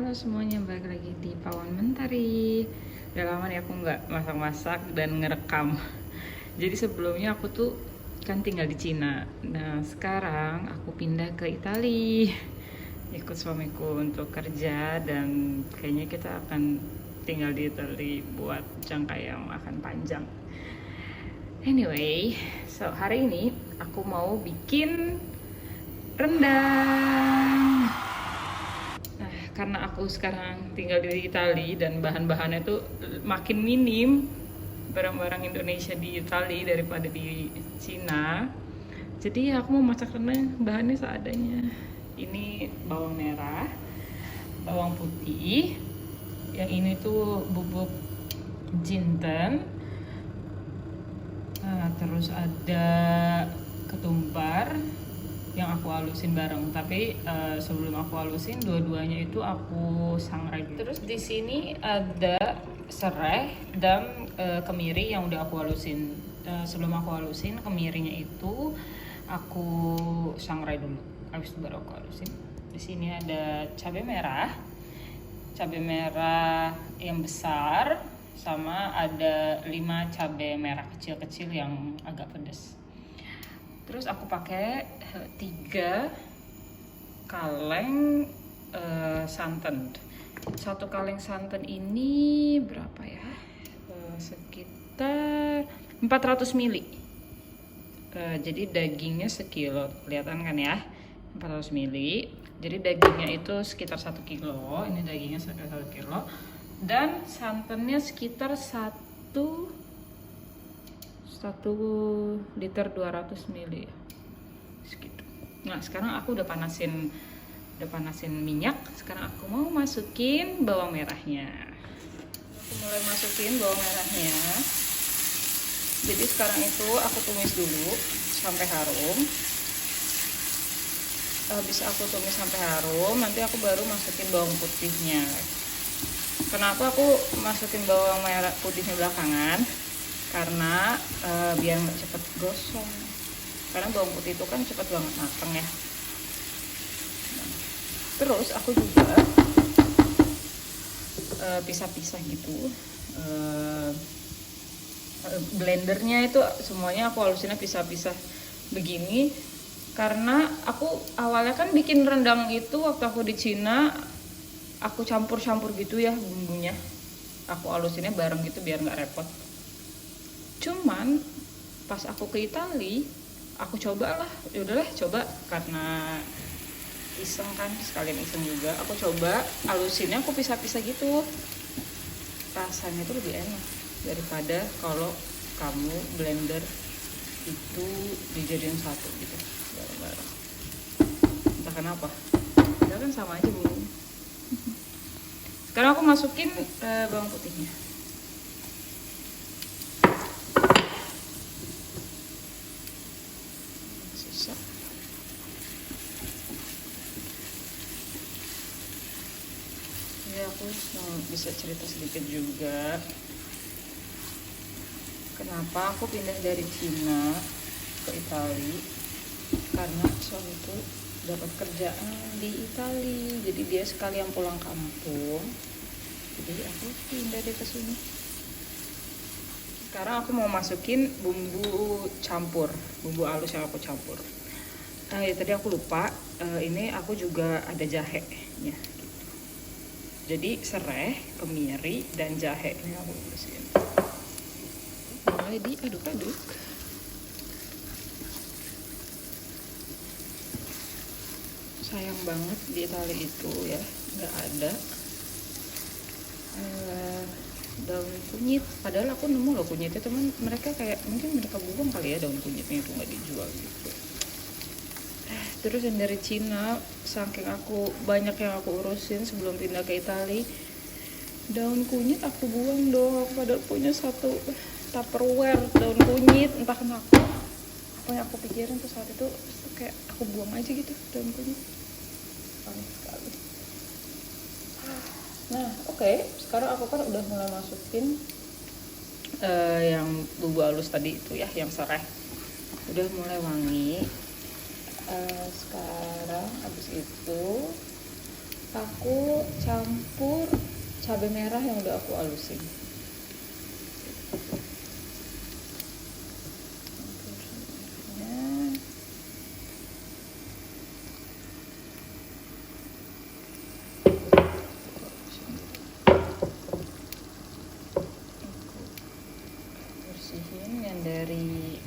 Halo semuanya, balik lagi di Pawon Mentari. Udah lama nih aku nggak masak-masak dan ngerekam. Jadi sebelumnya aku tuh kan tinggal di Cina. Nah sekarang aku pindah ke Italia, ikut suamiku untuk kerja, dan kayaknya kita akan tinggal di Italia buat jangka yang akan panjang. Anyway, so hari ini aku mau bikin rendang. Karena aku sekarang tinggal di Italia dan bahan-bahannya tuh makin minim, barang-barang Indonesia di Italia daripada di Cina. Jadi aku mau masak rendang bahannya seadanya. Ini bawang merah, bawang putih, yang ini tuh bubuk jinten, terus ada ketumbar yang aku halusin bareng, tapi sebelum aku halusin dua-duanya itu aku sangrai dulu. Terus di sini ada serai dan kemiri yang udah aku halusin. Sebelum aku halusin kemirinya itu aku sangrai dulu, habis itu baru aku halusin. Di sini ada cabai merah yang besar, sama ada 5 cabai merah kecil-kecil yang agak pedas. Terus aku pakai 3 kaleng santan. 1 kaleng santan ini berapa ya? Sekitar 400 ml. Jadi dagingnya sekilo, kelihatan kan ya? 400 ml. Jadi dagingnya itu sekitar 1 kilo. Ini dagingnya sekitar 1 kilo. Dan santannya sekitar 1 liter 200 ml ya, segitu. Nah sekarang aku udah panasin minyak. Sekarang aku mau masukin bawang merahnya. Aku mulai masukin bawang merahnya. Jadi sekarang itu aku tumis dulu sampai harum. Habis aku tumis sampai harum, nanti aku baru masukin bawang putihnya. Kenapa aku masukin bawang merah putihnya belakangan? Karena biar nggak cepet gosong. Karena bawang putih itu kan cepet banget mateng ya. Terus aku juga pisah-pisah gitu. Blendernya itu semuanya aku halusinnya pisah-pisah begini. Karena aku awalnya kan bikin rendang itu waktu aku di Cina, aku campur-campur gitu ya bumbunya. Aku halusinnya bareng gitu biar nggak repot. Cuman pas aku ke Italia, aku cobalah, yaudahlah coba, karena iseng kan, sekalian iseng juga. Aku coba halusinnya aku pisah-pisah gitu. Rasanya tuh lebih enak daripada kalau kamu blender itu dijadiin satu gitu bareng-bareng. Entah kenapa, padahal kan sama aja bumbu. Sekarang aku masukin bawang putihnya. Aku bisa cerita sedikit juga kenapa aku pindah dari Cina ke Italia. Karena suamiku dapat kerjaan di Italia, jadi dia sekalian pulang kampung, jadi aku pindah deh ke sini. Sekarang aku mau masukin bumbu campur, bumbu halus yang aku campur. Ya tadi aku lupa, ini aku juga ada jahenya. Jadi serai, kemiri, dan jahe ini aku bersihin. Mulai diaduk-aduk. Sayang banget di Italia itu ya, nggak ada daun kunyit. Padahal aku nemu loh kunyitnya, teman. Mereka kayak mungkin mereka buang kali ya daun kunyitnya, itu nggak dijual gitu. Terus yang dari Cina, saking aku banyak yang aku urusin sebelum pindah ke Italia, daun kunyit aku buang dong. Padahal punya 1 tupperware daun kunyit, entah kenapa. Apa yang aku pikirin tuh saat itu kayak aku buang aja gitu daun kunyit. Aneh sekali. Nah oke, sekarang aku kan udah mulai masukin yang bumbu halus tadi itu ya, yang serai. Udah mulai wangi. Sekarang habis itu aku campur cabai merah yang udah aku halusin. Bersihin yang dari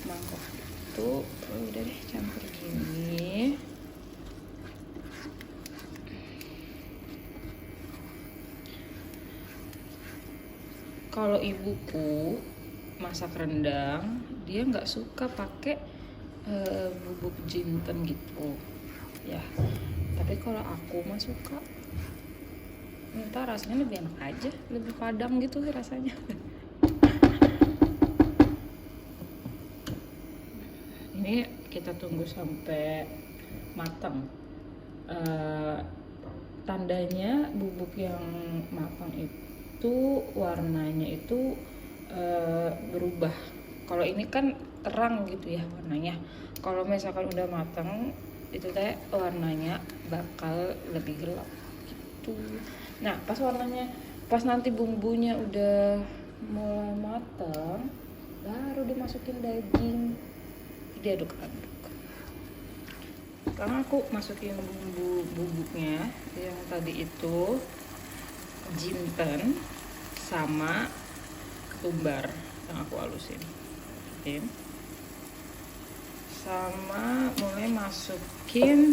mangkok itu, udah deh campur gini. Kalau ibuku masak rendang, dia nggak suka pakai bubuk jinten gitu, ya. Tapi kalau aku mah suka. Entah rasanya lebih enak aja, lebih padang gitu rasanya. Ini kita tunggu sampai matang. Tandanya bubuk yang matang itu warnanya itu berubah. Kalau ini kan terang gitu ya warnanya. Kalau misalkan udah matang itu teh warnanya bakal lebih gelap gitu. Nah, pas nanti bumbunya udah mulai matang, baru dimasukin daging, diaduk-aduk. Sekarang aku masukin bubuknya yang tadi itu jinten sama ketumbar yang aku halusin. Oke. Sama mulai masukin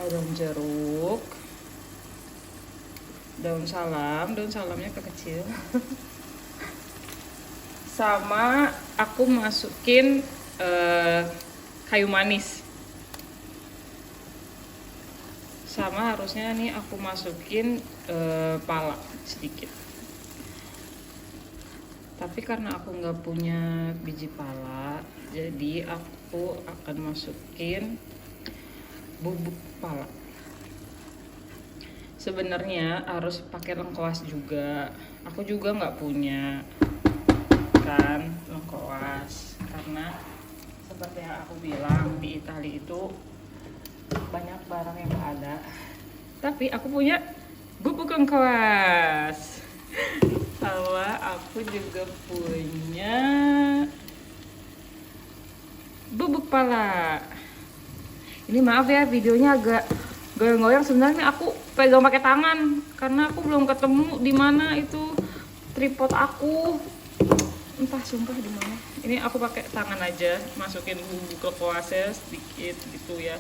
daun jeruk, daun salamnya kecil. Sama aku masukin kayu manis. Sama harusnya nih aku masukin pala sedikit. Tapi karena aku nggak punya biji pala, jadi aku akan masukin bubuk pala. Sebenarnya harus pakai lengkuas juga. Aku juga nggak punya kan lengkuas, karena seperti yang aku bilang di Italia itu banyak barang yang nggak ada. Tapi aku punya bubuk lengkuas. Sama aku juga punya bubuk pala. Ini maaf ya videonya agak goyang-goyang, sebenarnya aku pegang pakai tangan karena aku belum ketemu di mana itu tripod aku. Entah sumpah di mana. Ini aku pakai tangan aja, masukin bubuk lengkuasnya sedikit gitu ya.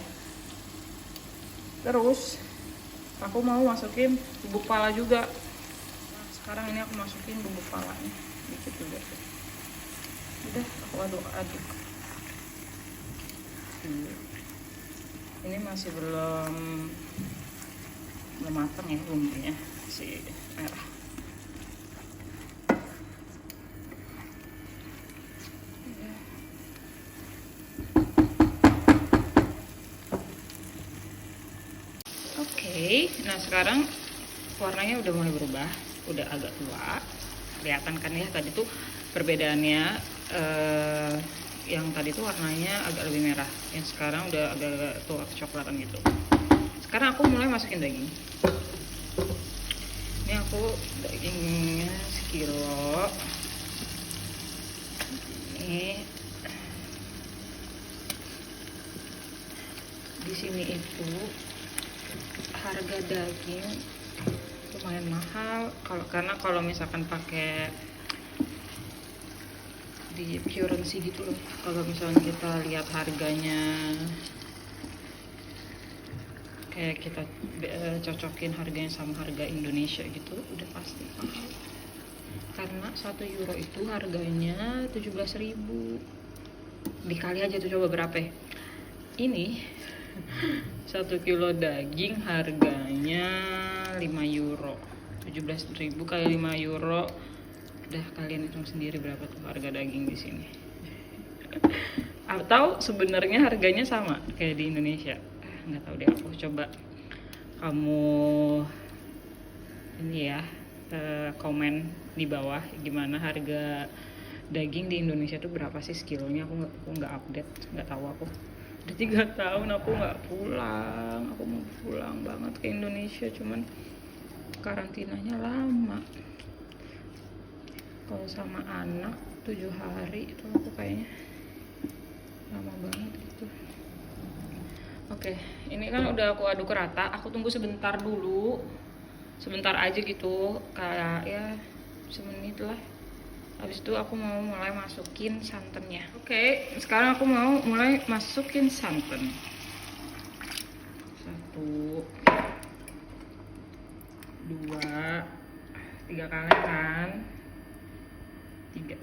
Terus aku mau masukin bubuk pala juga. Nah, sekarang ini aku masukin bubuk palanya dikit juga. Udah aku aduk-aduk. Ini masih belum matang ya bumbunya, masih merah. Oke, nah sekarang warnanya udah mulai berubah, udah agak tua, kelihatan kan ya tadi tuh perbedaannya. Yang tadi tuh warnanya agak lebih merah, yang sekarang udah agak tua kecoklatan gitu. Sekarang aku mulai masukin daging. Ini aku dagingnya sekilo. Ini di sini itu harga daging lumayan mahal karena kalau misalkan pakai di currency gitu loh. Kalau misalnya kita lihat harganya, kayak kita cocokin harganya sama harga Indonesia gitu, udah pasti mahal. Karena 1 euro itu harganya 17.000. Dikali aja tuh coba berapa ya? Ini 1 kilo daging harganya 5 euro. 17.000 kali 5 euro. Udah kalian hitung sendiri berapa tuh harga daging di sini. Atau sebenarnya harganya sama kayak di Indonesia. Nggak tahu deh, aku coba kamu ini ya komen di bawah gimana harga daging di Indonesia tuh berapa sih sekilonya. Aku nggak update, nggak tahu aku. Udah 3 tahun aku nggak pulang. Aku mau pulang banget ke Indonesia, cuman karantinanya lama. Kalau sama anak 7 hari itu aku kayaknya lama banget gitu. Oke, ini kan udah aku aduk rata. Aku tunggu sebentar dulu, sebentar aja gitu, kayak ya semenit lah. Habis itu aku mau mulai masukin santannya. Oke, sekarang aku mau mulai masukin santan. 1, 2, 3 kali kan. 3.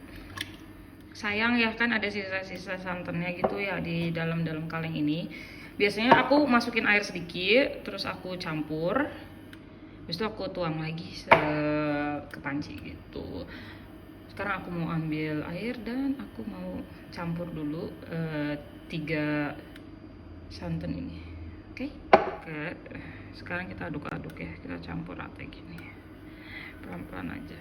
Sayang ya, kan ada sisa-sisa santannya gitu ya di dalam kaleng ini. Biasanya aku masukin air sedikit, terus aku campur, habis itu aku tuang lagi ke panci gitu. Sekarang aku mau ambil air dan aku mau campur dulu 3 santan ini. Oke. Sekarang kita aduk-aduk ya, kita campur rata gini, pelan-pelan aja.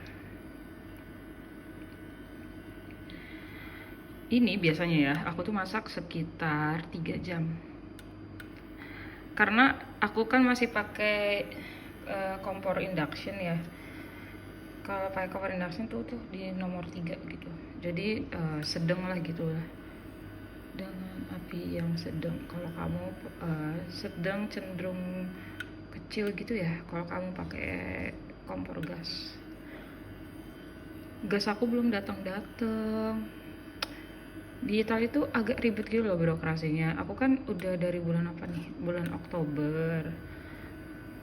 Ini biasanya ya, aku tuh masak sekitar 3 jam. Karena aku kan masih pakai kompor induction ya. Kalau pakai kompor induction tuh di nomor 3 gitu. Jadi sedang lah gitu lah. Dengan api yang sedang. Kalau kamu sedang cenderung kecil gitu ya. Kalau kamu pakai kompor gas. Gas aku belum datang-datang. Di Italia itu agak ribet gitu loh birokrasinya. Aku kan udah dari bulan apa nih? Bulan Oktober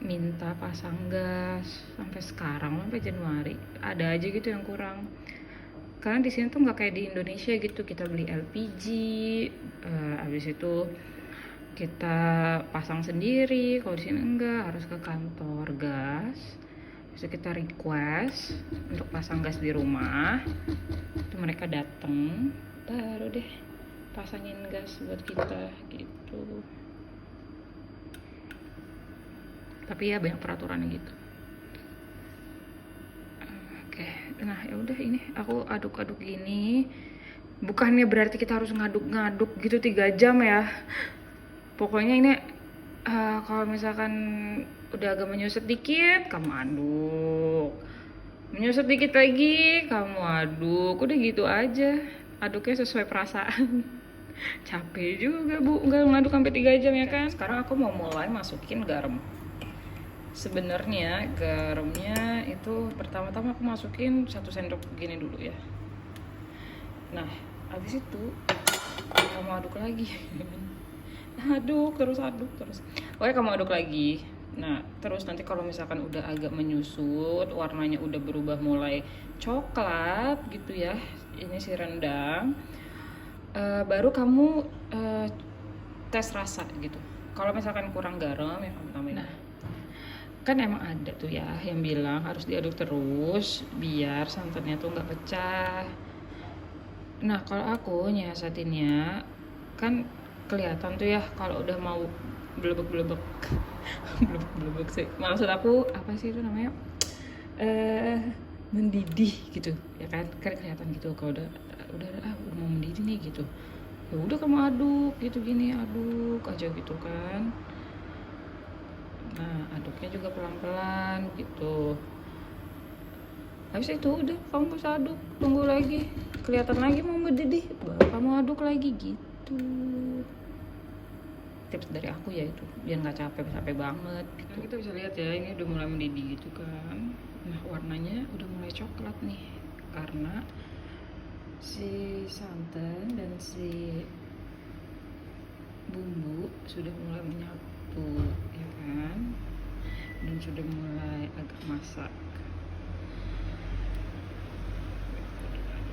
minta pasang gas sampai sekarang, sampai Januari ada aja gitu yang kurang. Karena di sini tuh nggak kayak di Indonesia gitu, kita beli LPG, habis itu kita pasang sendiri. Kalau di sini enggak, harus ke kantor gas. Bisa kita request untuk pasang gas di rumah, itu mereka datang, baru deh pasangin gas buat kita gitu. Tapi ya banyak peraturannya gitu. Oke, nah ya udah, ini aku aduk-aduk gini. Bukannya berarti kita harus ngaduk-ngaduk gitu 3 jam ya. Pokoknya ini kalau misalkan udah agak menyusut dikit, kamu aduk. Menyusut dikit lagi, kamu aduk. Udah gitu aja. Aduknya sesuai perasaan. Capek juga bu, nggak ngaduk sampai 3 jam ya kan. Sekarang aku mau mulai masukin garam. Sebenarnya garamnya itu pertama-tama aku masukin 1 sendok begini dulu ya. Nah habis itu kamu aduk lagi. Aduk terus. Oke, kamu aduk lagi. Nah terus nanti kalau misalkan udah agak menyusut, warnanya udah berubah mulai coklat gitu ya, ini si rendang, baru kamu tes rasa gitu. Kalau misalkan kurang garam ya kamu tambahin. Nah kan emang ada tuh ya yang bilang harus diaduk terus biar santannya tuh nggak pecah. Nah kalau aku nyiasatinnya kan kelihatan tuh ya kalau udah mau blebek sih. Maksud aku apa sih itu namanya, mendidih gitu ya kan kelihatan gitu. Kalau udah mau mendidih nih gitu, ya udah kamu aduk gitu gini, aduk aja gitu kan. Nah aduknya juga pelan-pelan gitu. Habis itu udah kamu bisa aduk, tunggu lagi kelihatan lagi mau mendidih, baru kamu aduk lagi gitu. Tips dari aku ya itu, biar nggak capek banget gitu. Nah, kita bisa lihat ya ini udah mulai mendidih gitu kan. Nah warnanya udah mulai coklat nih karena si santan dan si bumbu sudah mulai menyatu ya kan, dan sudah mulai agak masak.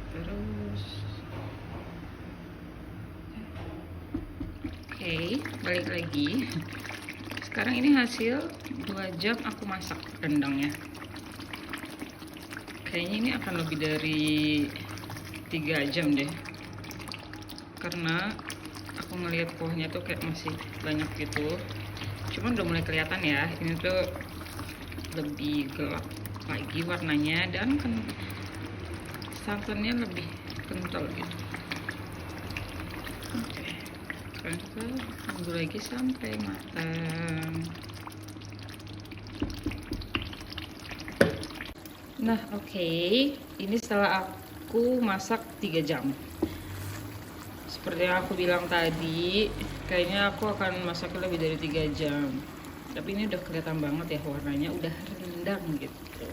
Terus oke, balik lagi. Sekarang ini hasil 2 jam aku masak rendangnya. Kayaknya ini akan lebih dari 3 jam deh, karena aku ngelihat kuahnya tuh kayak masih banyak gitu. Cuman udah mulai kelihatan ya, ini tuh lebih gelap lagi warnanya dan kan santannya lebih kental gitu. Oke. Tunggu lagi sampai matang. Nah, oke. Ini setelah aku masak 3 jam. Seperti yang aku bilang tadi, kayaknya aku akan masaknya lebih dari 3 jam. Tapi ini udah kelihatan banget ya warnanya udah rindang gitu.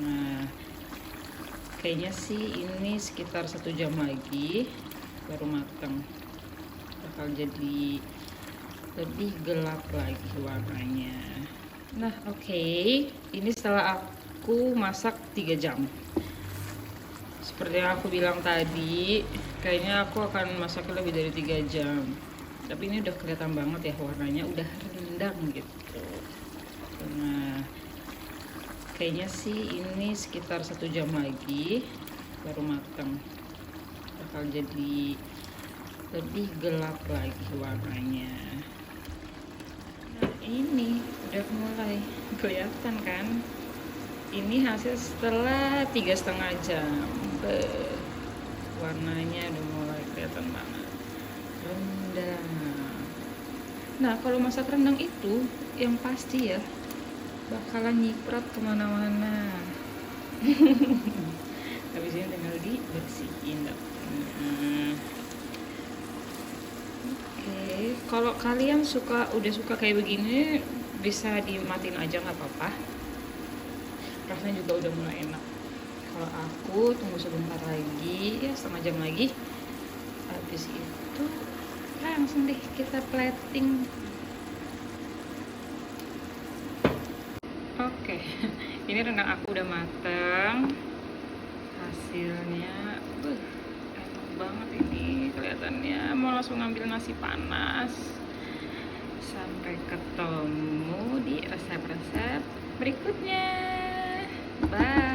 Nah, kayaknya sih ini sekitar 1 jam lagi baru matang. Bakal jadi lebih gelap lagi warnanya. Nah, oke. Ini setelah aku masak 3 jam. Seperti yang aku bilang tadi, kayaknya aku akan masaknya lebih dari 3 jam. Tapi ini udah kelihatan banget ya warnanya udah rindang gitu. Nah, kayaknya sih ini sekitar 1 jam lagi baru matang. Bakal jadi lebih gelap lagi warnanya. Nah, ini udah mulai kelihatan kan? Ini hasil setelah 3,5 jam. Warnanya udah mulai kelihatan banget rendang. Nah, kalau masak rendang itu yang pasti ya bakalan nyiprat kemana-mana. Habis ini tinggal dibersihin. Oke, kalau kalian udah suka kayak begini, bisa dimatiin aja nggak apa-apa. Rasanya juga udah mulai enak. Kalau aku tunggu sebentar lagi, ya setengah jam lagi. Habis itu langsung deh kita plating. Oke, ini rendang aku udah matang. Hasilnya enak banget ini kelihatannya. Mau langsung ngambil nasi panas. Sampai ketemu di resep-resep berikutnya. Bye.